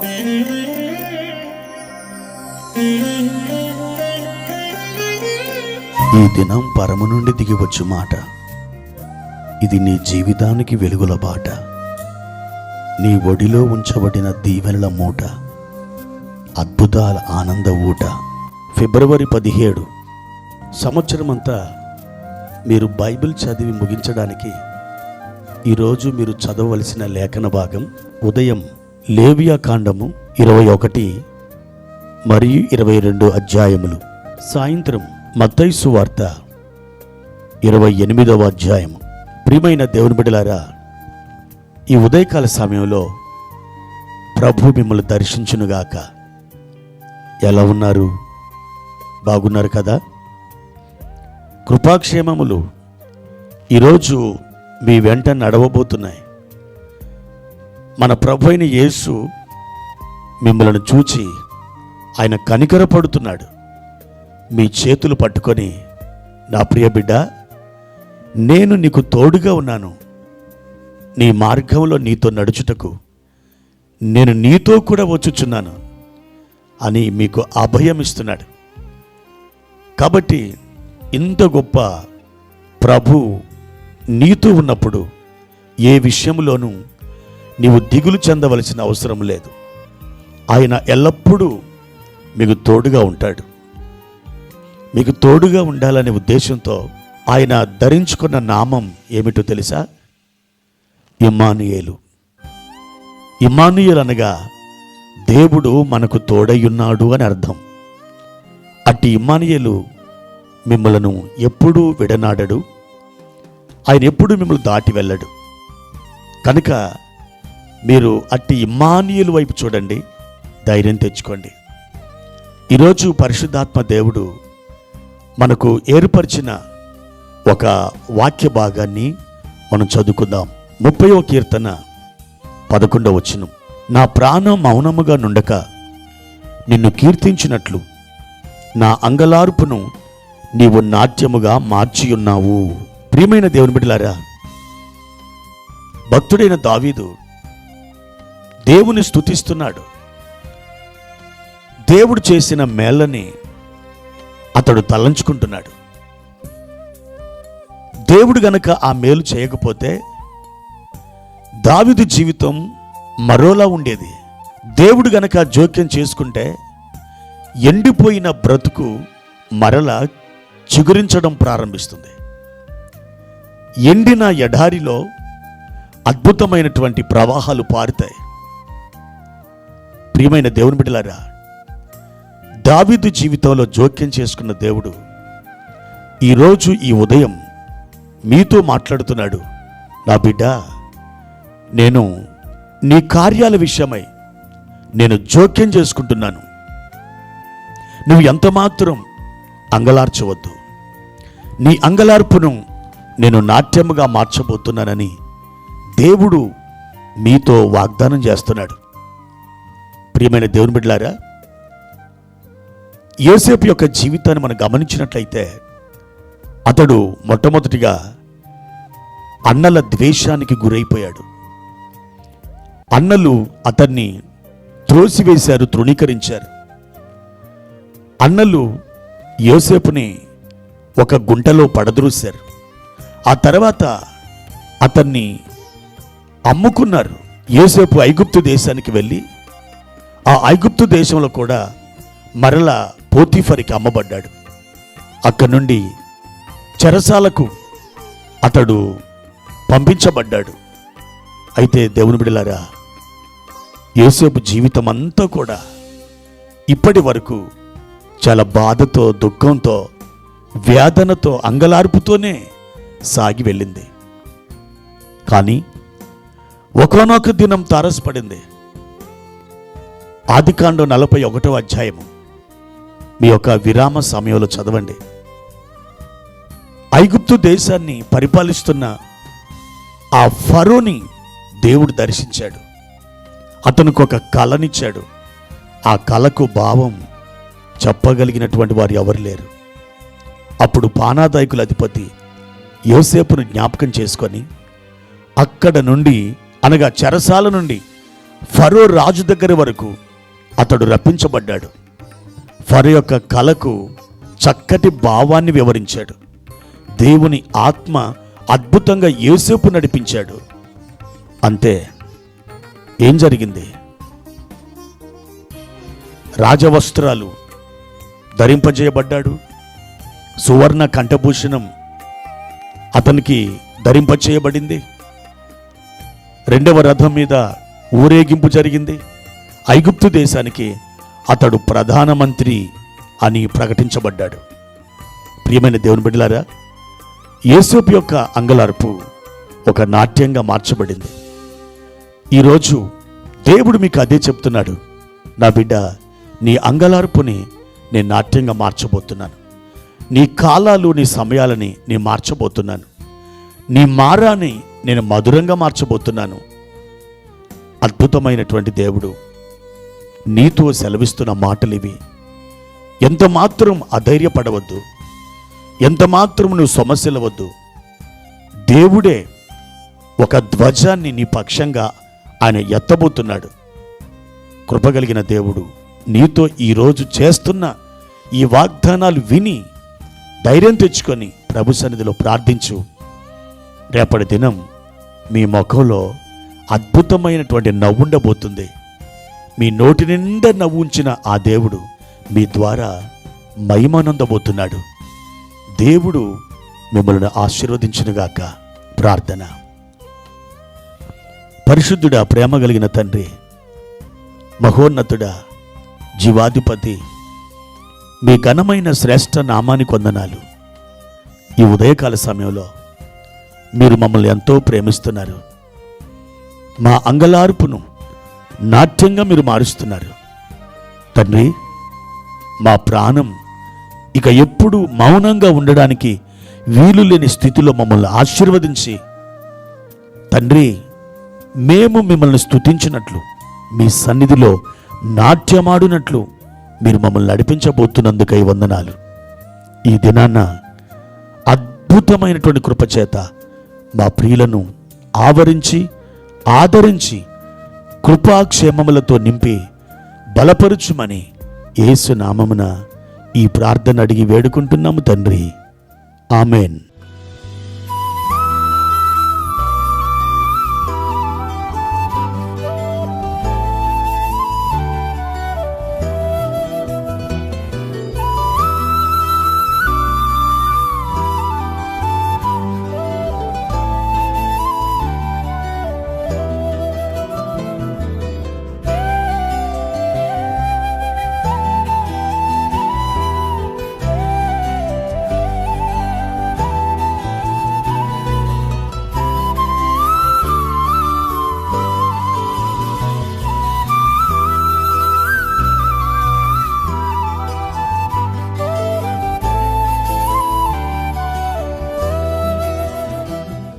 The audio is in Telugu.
ఈ దినం పరము నుండి దిగివచ్చు మాట, ఇది నీ జీవితానికి వెలుగుల బాట, నీ ఒడిలో ఉంచబడిన దీవెనల మూట, అద్భుతాల ఆనంద ఊట. ఫిబ్రవరి 17 సంవత్సరమంతా మీరు బైబిల్ చదివి ముగించడానికి ఈరోజు మీరు చదవవలసిన లేఖన భాగం ఉదయం లేవియా కాండము 21 మరియు 22 అధ్యాయములు, సాయంత్రం మత్తయి సువార్త 28వ అధ్యాయము. ప్రియమైన దేవుని బిడ్డలారా, ఈ ఉదయకాల సమయంలో ప్రభు మిమ్మల్ని దర్శించునుగాక. ఎలా ఉన్నారు? బాగున్నారు కదా? కృపాక్షేమములు ఈరోజు మీ వెంట నడవబోతున్నాయి. మన ప్రభు అయిన యేసు మిమ్మల్ని చూచి ఆయన కనికరపడుతున్నాడు. మీ చేతులు పట్టుకొని, నా ప్రియ బిడ్డ, నేను నీకు తోడుగా ఉన్నాను, నీ మార్గంలో నీతో నడుచుటకు నేను నీతో కూడా వచ్చుచున్నాను అని మీకు అభయం ఇస్తున్నాడు. కాబట్టి ఇంత గొప్ప ప్రభు నీతో ఉన్నప్పుడు ఏ విషయంలోనూ నీవు దిగులు చెందవలసిన అవసరం లేదు. ఆయన ఎల్లప్పుడూ మీకు తోడుగా ఉంటాడు. మీకు తోడుగా ఉండాలనే ఉద్దేశంతో ఆయన ధరించుకున్న నామం ఏమిటో తెలుసా? ఇమ్మానుయేలు. ఇమ్మానుయేలు అనగా దేవుడు మనకు తోడయ్యున్నాడు అని అర్థం. అట్టి ఇమ్మానుయేలు మిమ్మలను ఎప్పుడూ విడనాడడు, ఆయన ఎప్పుడు మిమ్మల్ని దాటి వెళ్ళడు. కనుక మీరు అట్టి ఇమ్మానుయేలు వైపు చూడండి, ధైర్యం తెచ్చుకోండి. ఈరోజు పరిశుద్ధాత్మ దేవుడు మనకు ఏర్పరిచిన ఒక వాక్య భాగాన్ని మనం చదువుకుందాం. 30వ కీర్తన 11వ వచనం. నా ప్రాణం మౌనముగా నుండక నిన్ను కీర్తించినట్లు నా అంగలార్పును నీవు నాట్యముగా మార్చియున్నావు. ప్రియమైన దేవుని బిడ్డలారా, భక్తుడైన దావీదు దేవుని స్తుతిస్తున్నాడు. దేవుడు చేసిన మేళ్ళని అతడు తలంచుకుంటున్నాడు. దేవుడు గనక ఆ మేలు చేయకపోతే దావీదు జీవితం మరోలా ఉండేది. దేవుడు గనక జోక్యం చేసుకుంటే ఎండిపోయిన బ్రతుకు మరలా చిగురించడం ప్రారంభిస్తుంది. ఎండిన ఎడారిలో అద్భుతమైనటువంటి ప్రవాహాలు పారుతాయి. ప్రియమైన దేవుని బిడ్డలారా, దావీదు జీవితంలో జోక్యం చేసుకున్న దేవుడు ఈరోజు ఈ ఉదయం మీతో మాట్లాడుతున్నాడు. నా బిడ్డ, నేను నీ కార్యాల విషయమై నేను జోక్యం చేసుకుంటున్నాను. నువ్వు ఎంతమాత్రం అంగలార్చవద్దు. నీ అంగలార్పును నేను నాట్యముగా మార్చబోతున్నానని దేవుడు మీతో వాగ్దానం చేస్తున్నాడు. ప్రియమైన దేవుని బిడ్డలారా, యోసేపు యొక్క జీవితాన్ని మనం గమనించినట్లయితే అతడు మొట్టమొదటిగా అన్నల ద్వేషానికి గురైపోయాడు. అన్నలు అతన్ని త్రోసివేశారు, తృణీకరించారు. అన్నలు యోసేపుని ఒక గుంటలో పడద్రోశారు. ఆ తర్వాత అతన్ని అమ్ముకున్నారు. యోసేపు ఐగుప్తు దేశానికి వెళ్ళి ఆ ఐగుప్తు దేశంలో కూడా మరలా పోతీఫరికి అమ్మబడ్డాడు. అక్కడి నుండి చెరసాలకు అతడు పంపించబడ్డాడు. అయితే దేవుని బిడ్డలారా, యోసేపు జీవితం అంతా కూడా ఇప్పటి వరకు చాలా బాధతో, దుఃఖంతో, వేదనతో, అంగలార్పుతోనే సాగి వెళ్ళింది. కానీ ఒకానొక దినం తారసపడింది. ఆదికాండం 41వ అధ్యాయము మీ యొక్క విరామ సమయంలో చదవండి. ఐగుప్తు దేశాన్ని పరిపాలిస్తున్న ఆ ఫరోని దేవుడు దర్శించాడు. అతనికి ఒక కళనిచ్చాడు. ఆ కళకు భావం చెప్పగలిగినటువంటి వారు ఎవరు లేరు. అప్పుడు పానాదాయకుల అధిపతి యోసేపును జ్ఞాపకం చేసుకొని అక్కడ నుండి, అనగా చెరసాల నుండి ఫరో రాజు దగ్గర వరకు అతడు రప్పించబడ్డాడు. ఫరో యొక్క కలకు చక్కటి భావాన్ని వివరించాడు. దేవుని ఆత్మ అద్భుతంగా యోసేపు నడిపించాడు. అంతే. ఏం జరిగింది? రాజవస్త్రాలు ధరింపజేయబడ్డాడు. సువర్ణ కంఠభూషణం అతనికి ధరింపచేయబడింది. రెండవ రథం మీద ఊరేగింపు జరిగింది. ఐగుప్తు దేశానికి అతడు ప్రధానమంత్రి అని ప్రకటించబడ్డాడు. ప్రియమైన దేవుని బిడ్డలారా, యోసేపు యొక్క అంగలార్పు ఒక నాట్యంగా మార్చబడింది. ఈరోజు దేవుడు మీకు అదే చెప్తున్నాడు. నా బిడ్డ, నీ అంగలార్పుని నేను నాట్యంగా మార్చబోతున్నాను. నీ కాలాలు, నీ సమయాలని నేను మార్చబోతున్నాను. నీ మారాన్ని నేను మధురంగా మార్చబోతున్నాను. అద్భుతమైనటువంటి దేవుడు నీతో సెలవిస్తున్న మాటలు ఇవి. ఎంత మాత్రం అధైర్యపడవద్దు, ఎంత మాత్రం నువ్వు సమస్యలవద్దు. దేవుడే ఒక ధ్వజాన్ని నీ పక్షంగా ఆయన ఎత్తబోతున్నాడు. కృపగలిగిన దేవుడు నీతో ఈరోజు చేస్తున్న ఈ వాగ్దానాలు విని ధైర్యం తెచ్చుకొని ప్రభు సన్నిధిలో ప్రార్థించు. రేపటి దినం మీ ముఖంలో అద్భుతమైనటువంటి నవ్వు ఉండబోతుంది. మీ నోటి నిండా నవ్వు ఉంచిన ఆ దేవుడు మీ ద్వారా మహిమానందబోతున్నాడు. దేవుడు మిమ్మల్ని ఆశీర్వదించునుగాక. ప్రార్థన. పరిశుద్ధుడా, ప్రేమ కలిగిన తండ్రి, మహోన్నతుడా, జీవాధిపతి, మీ ఘనమైన శ్రేష్ఠ నామానికి వందనాలు. ఈ ఉదయకాల సమయంలో మీరు మమ్మల్ని ఎంతో ప్రేమిస్తున్నారు. మా అంగలార్పును నాట్యంగా మీరు మారుస్తున్నారు. తండ్రి, మా ప్రాణం ఇక ఎప్పుడు మౌనంగా ఉండడానికి వీలు లేని స్థితిలో మమ్మల్ని ఆశీర్వదించి, తండ్రి, మేము మిమ్మల్ని స్తుతించినట్లు, మీ సన్నిధిలో నాట్యమాడినట్లు మీరు మమ్మల్ని నడిపించబోతున్నందుకై వందనాలు. ఈ దినాన్న అద్భుతమైనటువంటి కృపచేత మా ప్రియులను ఆవరించి ఆదరించి కృపాక్షేమములతో నింపి బలపరుచుమని యేసు నామమున ఈ ప్రార్థన అడిగి వేడుకుంటున్నాము తండ్రి. ఆమెన్.